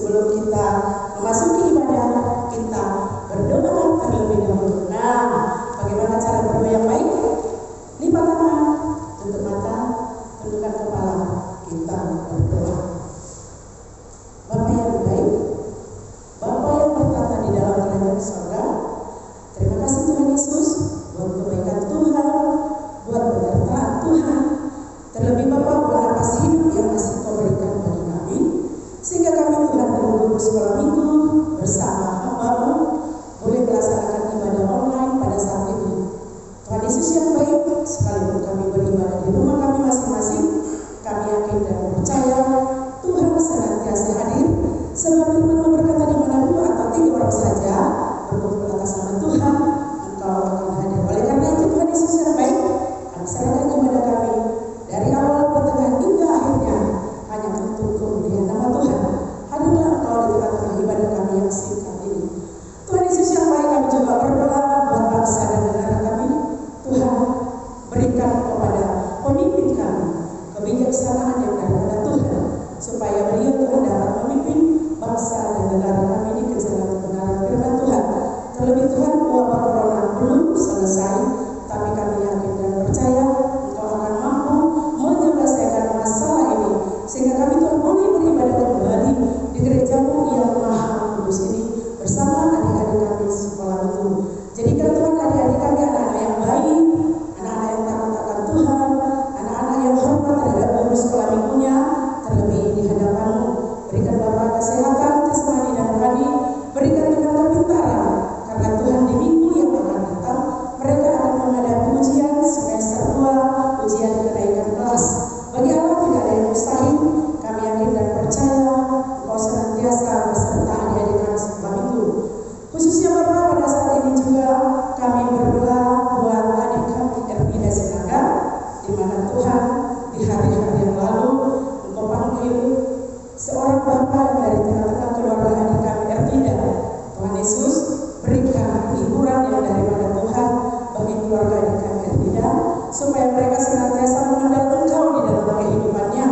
sebelum kita memasuki ibadah, kita berdoa terlebih dahulu. Nah, bagaimana cara berdoa yang baik? Lipat tangan, tutup mata, tundukkan kepala, kita berdoa. Bapa yang baik, Bapa yang bertata di dalam kerajaan surga, terima kasih Tuhan Yesus buat kebaikan Tuhan, buat penyertaan Tuhan. Terlebih Bapa buat napas hidup yang masih Kau berikan bagi kami, sehingga kami Tuhan guru sekolah minggu bersama hamba-Mu boleh melaksanakan ibadah online pada saat ini. Tuhan Yesus yang baik, sekalipun kami beribadah di rumah kami masing-masing, kami yakin dan percaya Tuhan senantiasa hadir, sebab firman-Mu berkata di mana 2 atau 3 orang saja berkumpul atas nama Tuhan, Engkau akan hadir. Oleh karena itu Tuhan Yesus yang baik, kami serahkan ibadah kami dari awal pertengahan hingga akhirnya hanya untuk kemuliaan nama Tuhan. Hadirlah Engkau di tengah-tengah ibadah kami yang singkat ini. Tuhan Yesus yang baik, kami juga berdoa buat bangsa dan negara kami. Tuhan, berikan kepada pemimpin kami kebijaksanaan yang daripada Tuhan, supaya beliau Tuhan dapat memimpin bangsa dan negara kami ini ke jalan kebenaran firman Tuhan. Terlebih Tuhan, wabah corona belum selesai, tapi kami yakin dan percaya Engkau akan mampu menyelesaikan masalah ini, sehingga kami Tuhan boleh beribadah kembali di gereja-Mu yang maha kudus ini bersama adik-adik kami di sekolah itu. Jadikan Tuhan adik-adik kami anak-anak yang baik, anak-anak yang takut akan Tuhan, anak-anak yang hormat terhadap guru sekolah minggunya, terlebih di hadapan-Mu. Berikan Bapak kesehatan, jasmani dan rohani, berikan Tuhan kepintaran, karena Tuhan di minggu yang akan datang mereka akan menghadapi ujian semester 2, ujian kenaikan kelas. Bagi Allah tidak ada yang mustahil. Kami yakin dan percaya Engkau senantiasa beserta adik-adik kami sekolah minggu. Khususnya Bapak, pada saat ini juga kami berdoa buat adik kami Ermida Sinaga, di mana Tuhan di hari-hari yang lalu Engkau panggil seorang Bapak dari tengah-tengah keluarga adik kami Ermida. Tuhan Yesus, berikan hiburan yang daripada Tuhan bagi keluarga adik kami Ermida, supaya mereka senantiasa mengandalkan Engkau di dalam kehidupannya.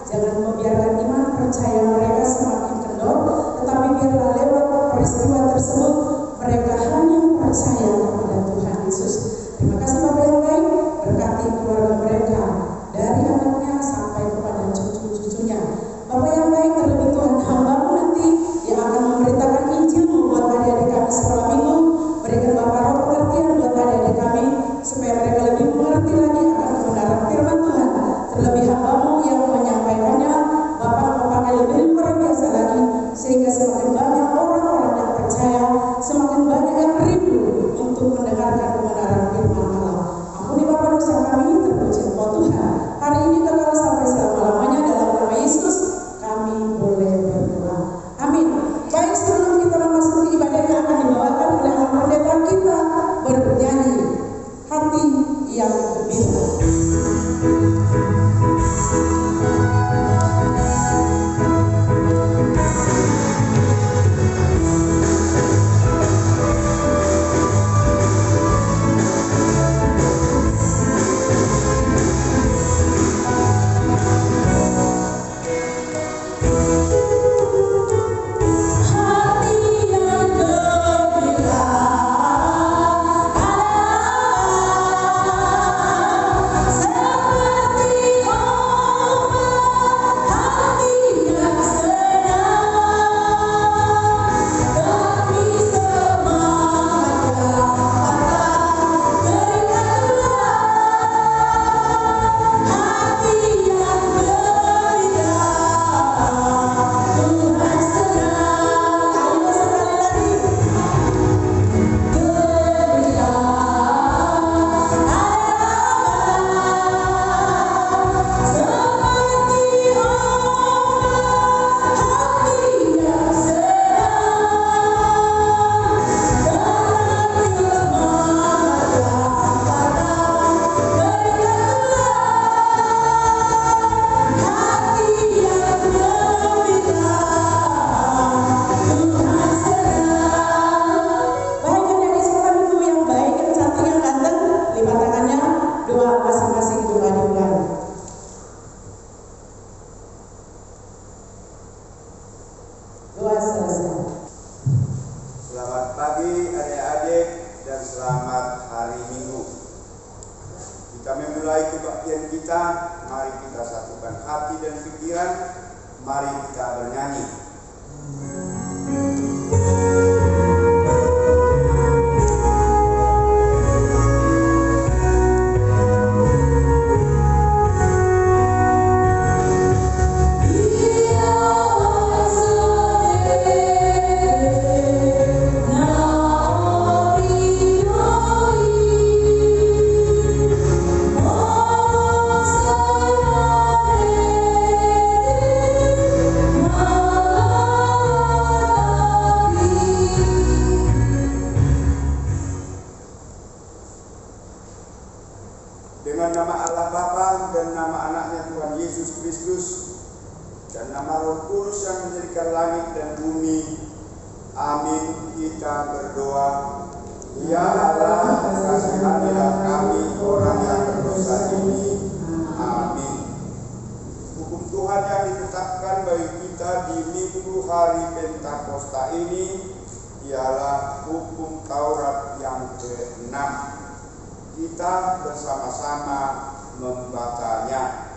Jangan membiarkan iman percaya mereka semakin kendor, tetapi biarlah lewat peristiwa tersebut mereka hanya percaya kepada Tuhan Yesus. Terima kasih Bapak yang baik, berkati keluarga mereka dari anaknya sampai kepada cucu-cucunya. Bapak yang baik, terlebih Tuhan hamba-Mu nanti yang akan memberitakan Injil membuat adik-adik kami sekolah minggu, berikan Bapak roh pengertian buat adik-adik kami, supaya mereka lebih mengerti lagi akan kebenaran firman Tuhan. Terlebih hamba-Mu yang menyampaikannya, Bapak mau pakai lebih luar biasa lagi, sehingga semakin banyak orang-orang yang percaya, semakin Doa selesai. Selamat pagi adik-adik dan selamat hari Minggu. Kita memulai kebaktian kita, mari kita satukan hati dan pikiran, mari kita bernyanyi. Dengan nama Allah Bapa dan nama anaknya Tuhan Yesus Kristus dan nama Roh Kudus yang menjadikan langit dan bumi. Amin. Kita berdoa. Ya Allah, kasihanilah kami orang yang berdosa ini. Amin. Hukum Tuhan yang ditetapkan bagi kita di minggu hari Pentakosta ini ialah hukum Taurat yang ke-6. Kita bersama-sama membacanya.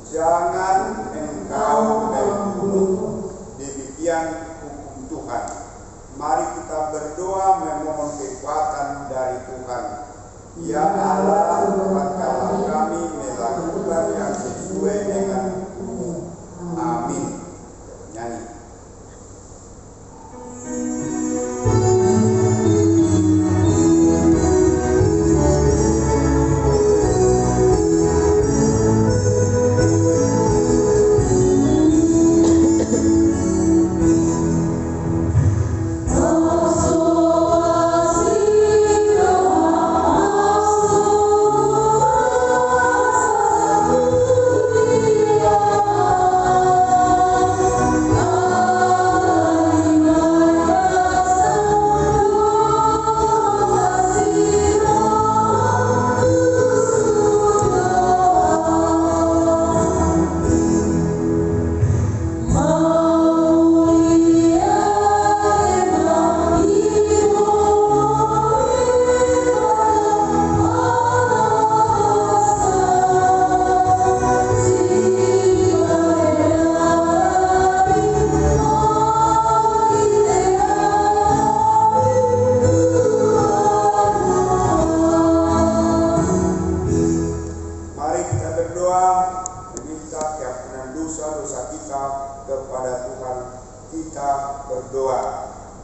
Jangan engkau membunuh. Demikian hukum Tuhan. Mari kita berdoa memohon kekuatan dari Tuhan. Ya Allah, kuatkanlah kami melakukan yang sesuai dengan hukum-Mu. Amin. Nyanyi.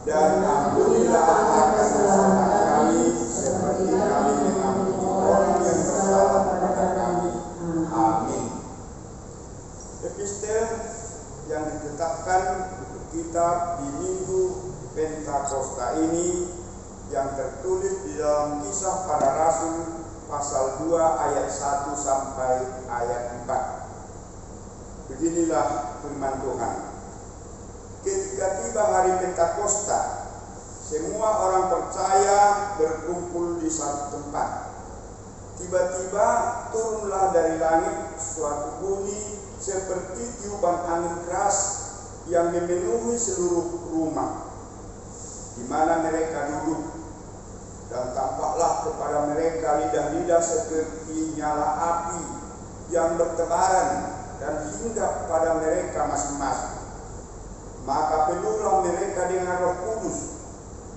Dan ampunilah akan kesalahan kami, seperti kami mengampuni orang yang bersalah kepada kami. Amin. Epistel yang ditetapkan untuk kita di minggu Pentakosta ini yang tertulis di dalam Kisah Para Rasul pasal 2 ayat 1 sampai ayat 4. Beginilah firman Tuhan. Ketika tiba hari Pentakosta, semua orang percaya berkumpul di satu tempat. Tiba-tiba turunlah dari langit suatu bunyi seperti tiupan angin keras yang memenuhi seluruh rumah di mana mereka duduk. Dan tampaklah kepada mereka lidah-lidah seperti nyala api yang bertebaran dan hinggap pada mereka masing-masing. Maka penuhlah mereka dengan Roh Kudus.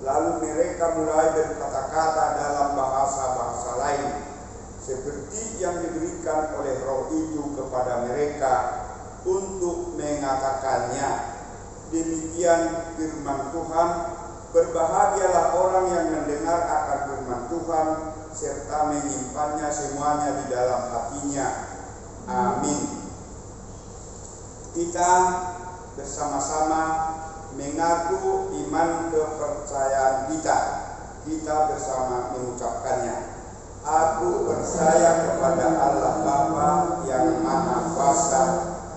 Lalu mereka mulai berkata-kata dalam bahasa-bahasa lain, seperti yang diberikan oleh Roh itu kepada mereka untuk mengatakannya. Demikian firman Tuhan. Berbahagialah orang yang mendengar akan firman Tuhan serta menyimpannya semuanya di dalam hatinya. Amin. Kita bersama-sama mengaku iman kepercayaan kita. Kita bersama mengucapkannya. Aku percaya kepada Allah Bapa yang Maha Kuasa,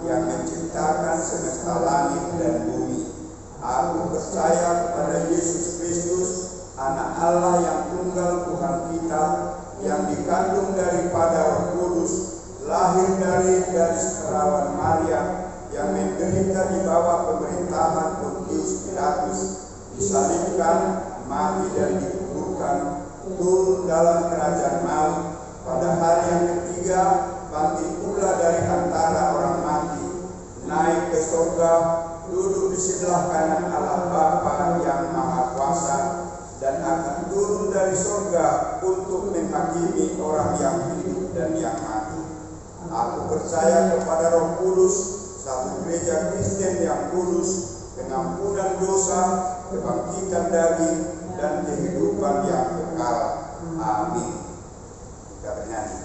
yang menciptakan semesta langit dan bumi. Aku percaya kepada Yesus Kristus, Anak Allah yang tunggal Tuhan kita, yang dikandung daripada Roh Kudus, lahir dari gadis perawan Maria, yang menderita di bawah pemerintahan Pilatus, disalibkan, mati dan dikuburkan, turun dalam kerajaan maut, pada hari yang ketiga bangkit pula dari antara orang mati, naik ke surga, duduk di sebelah kanan Allah Bapa yang Maha Kuasa, dan akan turun dari surga untuk menghakimi orang yang hidup dan yang mati. Aku percaya kepada Roh Kudus, satu gereja Kristen yang kudus, pengampunan dosa, kebangkitan daging, dan kehidupan yang kekal. Amin. Kita bernyanyi.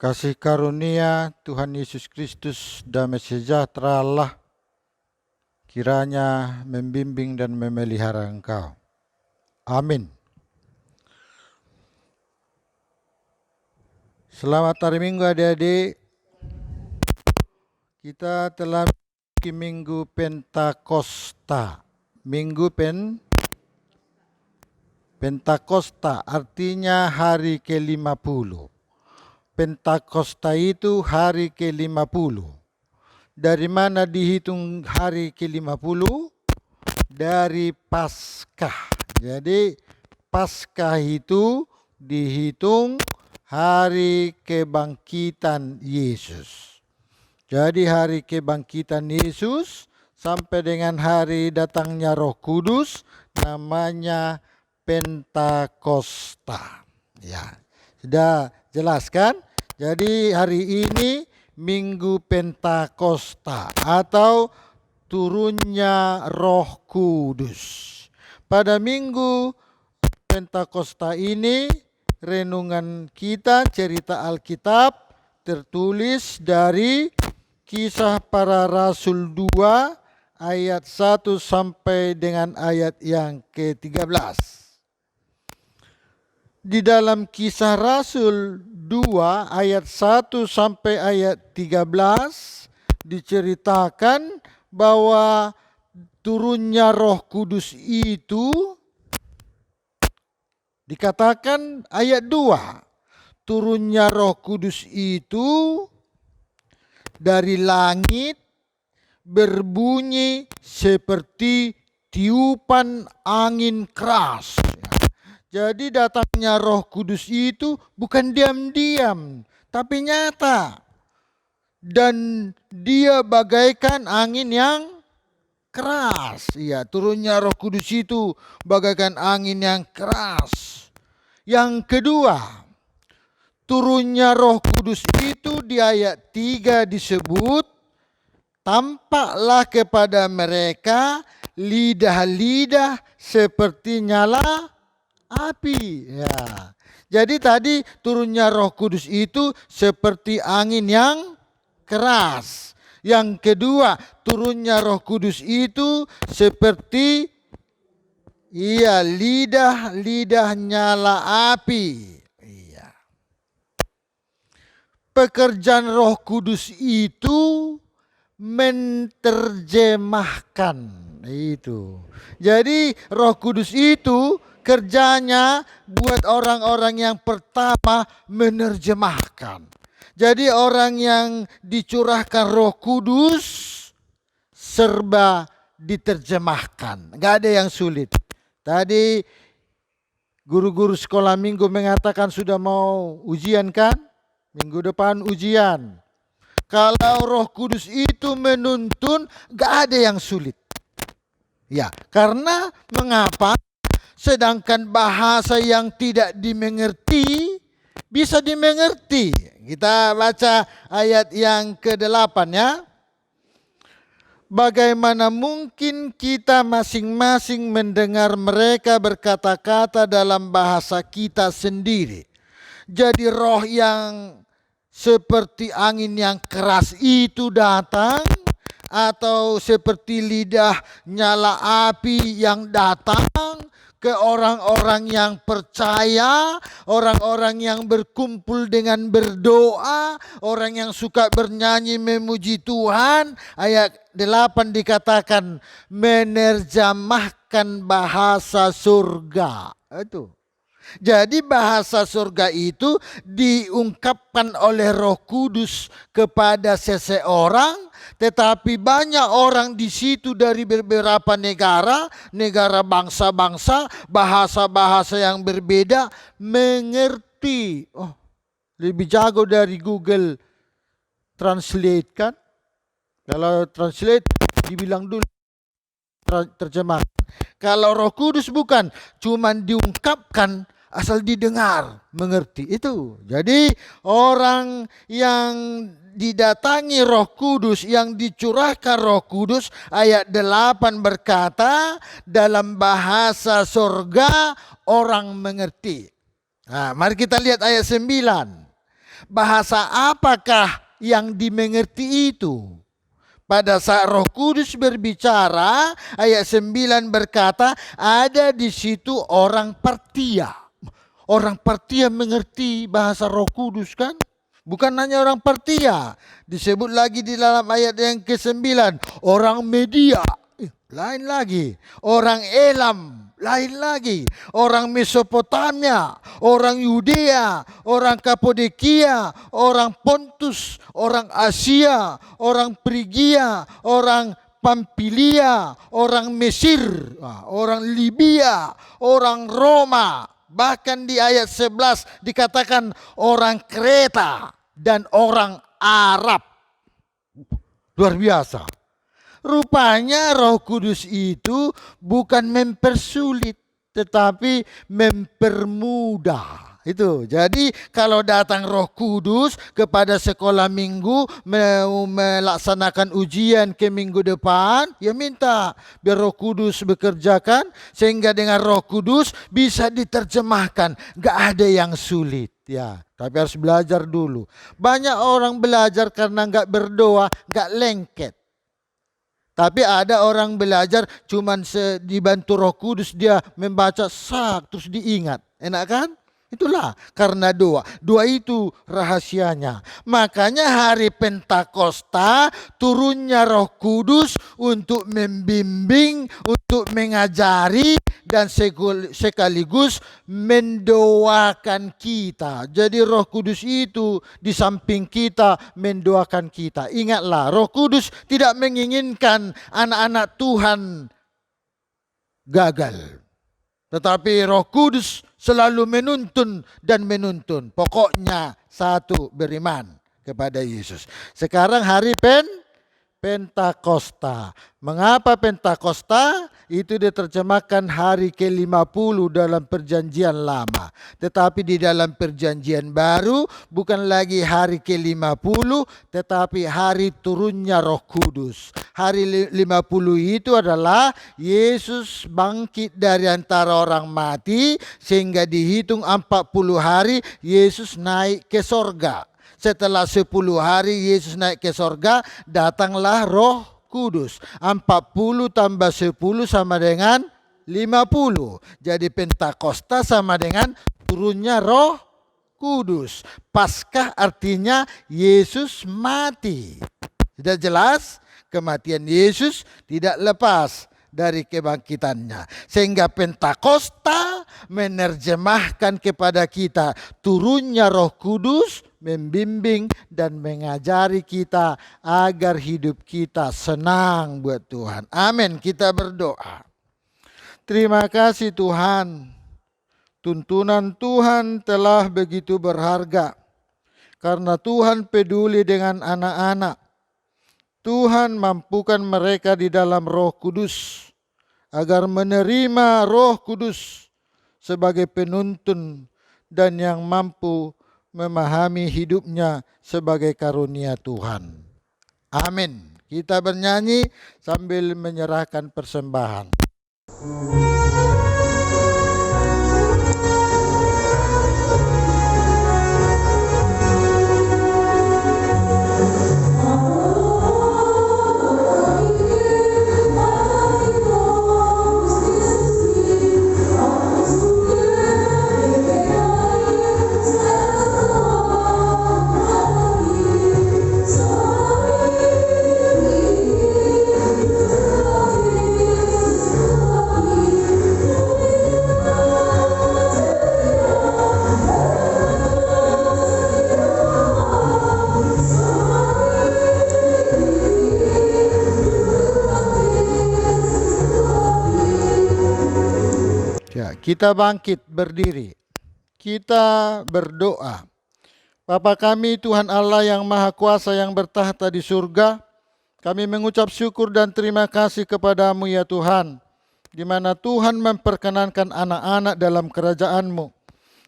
Kasih karunia Tuhan Yesus Kristus, damai sejahtera Allah, kiranya membimbing dan memelihara engkau. Amin. Selamat hari Minggu adik-adik. Kita telah memasuki Minggu Pentakosta. Minggu Pentakosta artinya hari ke-50. Pentakosta itu hari ke-50. Dari mana dihitung hari ke-50? Dari Paskah. Jadi Paskah itu dihitung hari kebangkitan Yesus. Jadi hari kebangkitan Yesus sampai dengan hari datangnya Roh Kudus, namanya Pentakosta. Ya, sudah jelas kan? Jadi hari ini Minggu Pentakosta atau turunnya Roh Kudus. Pada Minggu Pentakosta ini renungan kita cerita Alkitab tertulis dari Kisah Para Rasul 2 ayat 1 sampai dengan ayat yang ke-13. Di dalam Kisah Rasul 2 ayat 1 sampai ayat 13 diceritakan bahwa turunnya Roh Kudus itu dikatakan ayat 2. Turunnya Roh Kudus itu dari langit berbunyi seperti tiupan angin keras. Jadi datangnya Roh Kudus itu bukan diam-diam, tapi nyata. Dan dia bagaikan angin yang keras. Ya, turunnya Roh Kudus itu bagaikan angin yang keras. Yang kedua, turunnya Roh Kudus itu di ayat 3 disebut, tampaklah kepada mereka lidah-lidah seperti nyala api. Ya. Jadi tadi turunnya Roh Kudus itu seperti angin yang keras. Yang kedua, turunnya Roh Kudus itu seperti lidah nyala api. Iya. Pekerjaan Roh Kudus itu menerjemahkan itu. Jadi Roh Kudus itu kerjanya buat orang-orang yang pertama menerjemahkan. Jadi orang yang dicurahkan Roh Kudus serba diterjemahkan. Gak ada yang sulit. Tadi guru-guru sekolah minggu mengatakan sudah mau ujian kan? Minggu depan ujian. Kalau Roh Kudus itu menuntun, gak ada yang sulit. Ya, karena mengapa? Sedangkan bahasa yang tidak dimengerti bisa dimengerti. Kita baca ayat yang ke-8 ya. Bagaimana mungkin kita masing-masing mendengar mereka berkata-kata dalam bahasa kita sendiri. Jadi roh yang seperti angin yang keras itu datang, atau seperti lidah nyala api yang datang ke orang-orang yang percaya, orang-orang yang berkumpul dengan berdoa, orang yang suka bernyanyi memuji Tuhan. Ayat 8 dikatakan menerjemahkan bahasa surga. Itu. Jadi bahasa surga itu diungkapkan oleh Roh Kudus kepada seseorang, tetapi banyak orang di situ dari beberapa negara bangsa-bangsa, bahasa-bahasa yang berbeda mengerti. Oh, lebih jago dari Google Translate kan? Kalau translate dibilang dulu terjemahkan. Kalau Roh Kudus bukan, cuman diungkapkan asal didengar, mengerti itu. Jadi orang yang didatangi Roh Kudus, yang dicurahkan Roh Kudus, ayat 8 berkata dalam bahasa surga orang mengerti. Nah, mari kita lihat ayat 9. Bahasa apakah yang dimengerti itu? Pada saat Roh Kudus berbicara, ayat 9 berkata, ada di situ orang Partia. Orang Partia mengerti bahasa Roh Kudus kan? Bukan hanya orang Partia. Disebut lagi di dalam ayat yang ke-9, orang Media, lain lagi. Orang Elam, lain lagi. Orang Mesopotamia, orang Yudea, orang Kapodekia, orang Pontus, orang Asia, orang Frigia, orang Pamfilia, orang Mesir, orang Libya, orang Roma. Bahkan di ayat 11 dikatakan orang Kreta dan orang Arab. Luar biasa. Rupanya Roh Kudus itu bukan mempersulit, tetapi mempermudah. Itu. Jadi kalau datang Roh Kudus kepada sekolah minggu mau melaksanakan ujian ke minggu depan, ya minta biar Roh Kudus bekerjakan sehingga dengan Roh Kudus bisa diterjemahkan. Gak ada yang sulit ya. Tapi harus belajar dulu. Banyak orang belajar karena gak berdoa, gak lengket. Tapi ada orang belajar cuman dibantu Roh Kudus dia membaca terus diingat. Enak kan? Itulah karena doa. Doa itu rahasianya. Makanya hari Pentakosta turunnya Roh Kudus untuk membimbing, untuk mengajari dan sekaligus mendoakan kita. Jadi Roh Kudus itu di samping kita mendoakan kita. Ingatlah, Roh Kudus tidak menginginkan anak-anak Tuhan gagal. Tetapi Roh Kudus selalu menuntun dan menuntun. Pokoknya satu, beriman kepada Yesus. Sekarang hari Pentakosta. Mengapa Pentakosta? Itu diterjemahkan hari ke-50 dalam perjanjian lama. Tetapi di dalam perjanjian baru bukan lagi hari ke-50, tetapi hari turunnya Roh Kudus. Hari 50 itu adalah Yesus bangkit dari antara orang mati sehingga dihitung 40 hari Yesus naik ke sorga. Setelah 10 hari Yesus naik ke sorga, datanglah Roh Kudus. 40 tambah 10 sama dengan 50. Jadi Pentakosta sama dengan turunnya Roh Kudus. Paskah artinya Yesus mati. Sudah jelas? Kematian Yesus tidak lepas dari kebangkitannya. Sehingga Pentakosta menerjemahkan kepada kita turunnya Roh Kudus, membimbing dan mengajari kita agar hidup kita senang buat Tuhan. Amin. Kita berdoa. Terima kasih Tuhan. Tuntunan Tuhan telah begitu berharga. Karena Tuhan peduli dengan anak-anak. Tuhan mampukan mereka di dalam Roh Kudus agar menerima Roh Kudus sebagai penuntun dan yang mampu memahami hidupnya sebagai karunia Tuhan. Amin. Kita bernyanyi sambil menyerahkan persembahan. Kita bangkit berdiri. Kita berdoa. Bapa kami Tuhan Allah yang Maha Kuasa yang bertahta di surga, kami mengucap syukur dan terima kasih kepadamu ya Tuhan, di mana Tuhan memperkenankan anak-anak dalam kerajaan-Mu.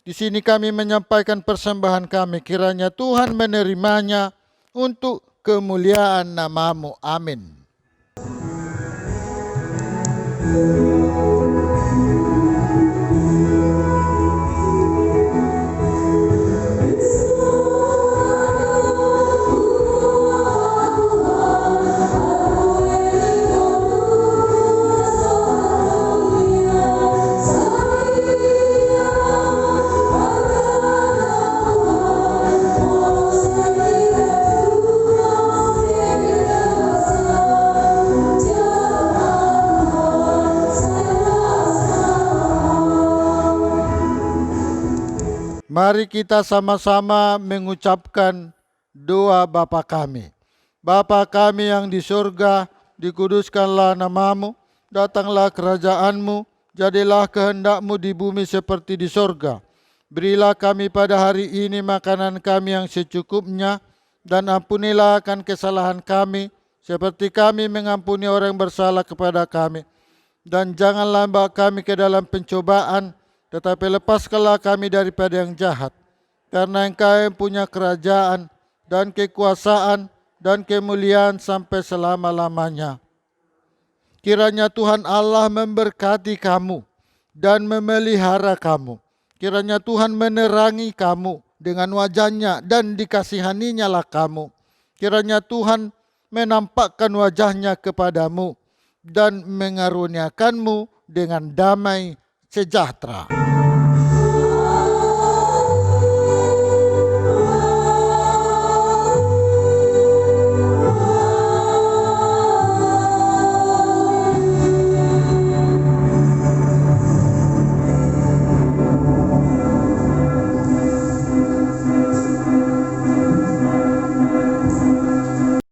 Di sini kami menyampaikan persembahan kami, kiranya Tuhan menerimanya untuk kemuliaan nama-Mu. Amin. Mari kita sama-sama mengucapkan doa Bapa kami. Bapa kami yang di surga, dikuduskanlah nama-Mu, datanglah kerajaan-Mu, jadilah kehendak-Mu di bumi seperti di surga. Berilah kami pada hari ini makanan kami yang secukupnya, dan ampunilah akan kesalahan kami, seperti kami mengampuni orang yang bersalah kepada kami. Dan janganlah bawa kami ke dalam pencobaan, tetapi lepaskanlah kami daripada yang jahat. Karena Engkau yang punya kerajaan dan kekuasaan dan kemuliaan sampai selama-lamanya. Kiranya Tuhan Allah memberkati kamu dan memelihara kamu. Kiranya Tuhan menerangi kamu dengan wajahnya dan dikasihaninya lah kamu. Kiranya Tuhan menampakkan wajahnya kepadamu dan mengaruniakanmu dengan damai sejahtera.